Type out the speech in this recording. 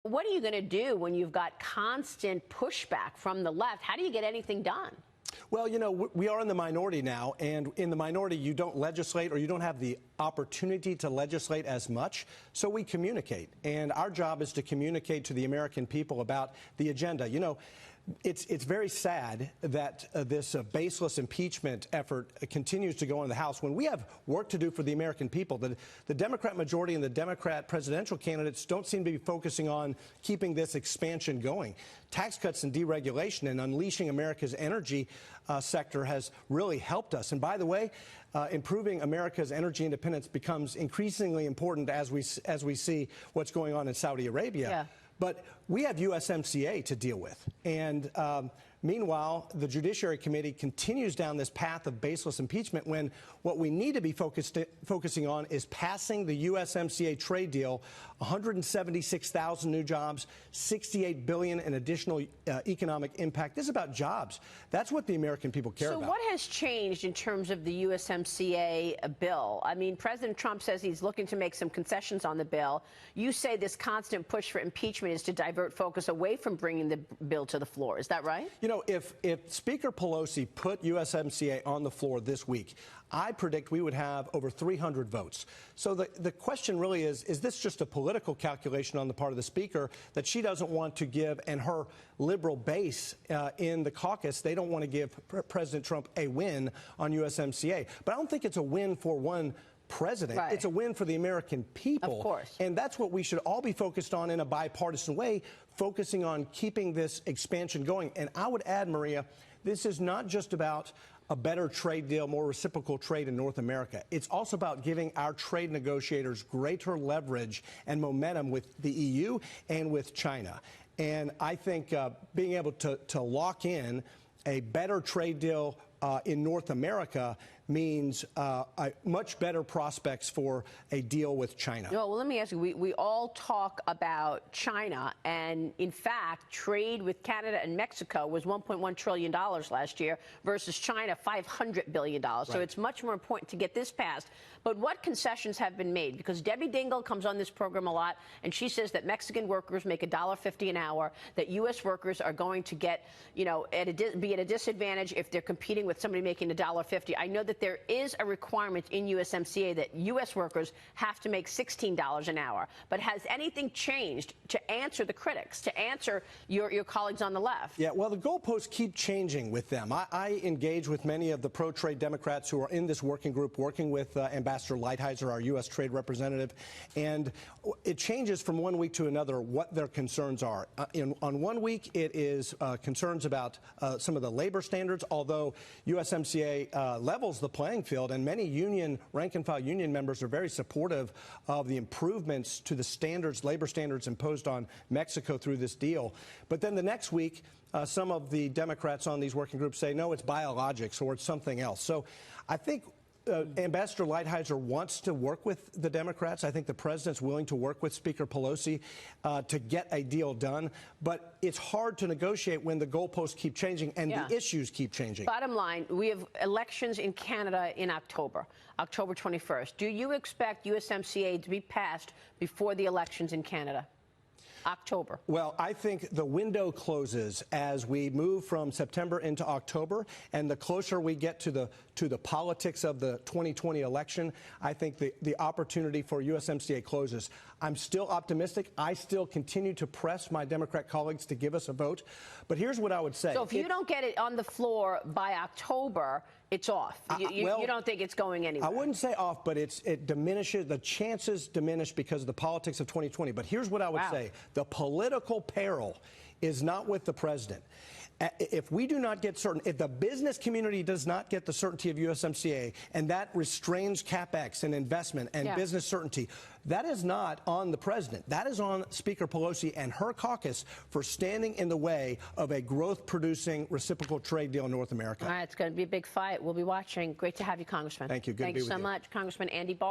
What are you going to do when you've got constant pushback from the left? How do you get anything done? Well, you know, we are in the minority now, and in the minority, you don't legislate or you don't have the opportunity to legislate as much, so we communicate. And our job is to communicate to the American people about the agenda. You know, it's very sad that this baseless impeachment effort continues to go on in the House when we have work to do for the American people. The Democrat majority and the Democrat presidential candidates don't seem to be focusing on keeping this expansion going. Tax cuts and deregulation and unleashing America's energy sector has really helped us. And by the way, improving America's energy independence becomes increasingly important as we see what's going on in Saudi Arabia. Yeah. But we have USMCA to deal with. And meanwhile, the Judiciary Committee continues down this path of baseless impeachment when what we need to be focusing on is passing the USMCA trade deal, 176,000 new jobs, $68 billion in additional economic impact. This is about jobs. That's what the American people care about. So what has changed in terms of the USMCA bill? I mean, President Trump says he's looking to make some concessions on the bill. You say this constant push for impeachment is to divert focus away from bringing the bill to the floor. Is that right? You know, if Speaker Pelosi put USMCA on the floor this week, I predict we would have over 300 votes. So the question really is this just a political calculation on the part of the Speaker that she doesn't want to give, and her liberal base in the caucus, they don't want to give President Trump a win on USMCA. But I don't think it's a win for one president. Right. It's a win for the American people. Of course. And that's what we should all be focused on in a bipartisan way, focusing on keeping this expansion going. And I would add, Maria, this is not just about a better trade deal, more reciprocal trade in North America. It's also about giving our trade negotiators greater leverage and momentum with the EU and with China. And I think being able to lock in a better trade deal in North America means much better prospects for a deal with China. Well, let me ask you, we all talk about China, and in fact, trade with Canada and Mexico was $1.1 trillion last year versus China, $500 billion. Right. So it's much more important to get this passed. But what concessions have been made? Because Debbie Dingell comes on this program a lot, and she says that Mexican workers make $1.50 an hour, that U.S. workers are going to get, you know, be at a disadvantage if they're competing with somebody making $1.50. I know that there is a requirement in USMCA that U.S. workers have to make $16 an hour. But has anything changed to answer the critics, to answer your colleagues on the left? Yeah, well, the goalposts keep changing with them. I engage with many of the pro-trade Democrats who are in this working group, working with Ambassador Lighthizer, our U.S. trade representative, and it changes from one week to another what their concerns are. On one week, it is concerns about some of the labor standards, although USMCA levels the playing field, and many rank-and-file union members are very supportive of the improvements to the standards, labor standards imposed on Mexico through this deal. But then the next week, some of the Democrats on these working groups say, no, it's biologics or it's something else. So I think Ambassador Lighthizer wants to work with the Democrats. I think the president's willing to work with Speaker Pelosi to get a deal done. But it's hard to negotiate when the goalposts keep changing and the issues keep changing. Bottom line, we have elections in Canada in October 21st. Do you expect USMCA to be passed before the elections in Canada? October. Well, I think the window closes as we move from September into October, and the closer we get to the politics of the 2020 election, I think the opportunity for USMCA closes. I'm still optimistic. I still continue to press my Democrat colleagues to give us a vote. But here's what I would say. So if you don't get it on the floor by October, it's off. You don't think it's going anywhere? I wouldn't say off, but it diminishes. The chances diminish because of the politics of 2020. But here's what I would say. The political peril is not with the president. If we do not get certain, if the business community does not get the certainty of USMCA, and that restrains CapEx and investment and business certainty, that is not on the president. That is on Speaker Pelosi and her caucus for standing in the way of a growth-producing reciprocal trade deal in North America. All right, it's going to be a big fight. We'll be watching. Great to have you, Congressman. Thank you. Good to be with you. Thanks so much, Congressman Andy Barr.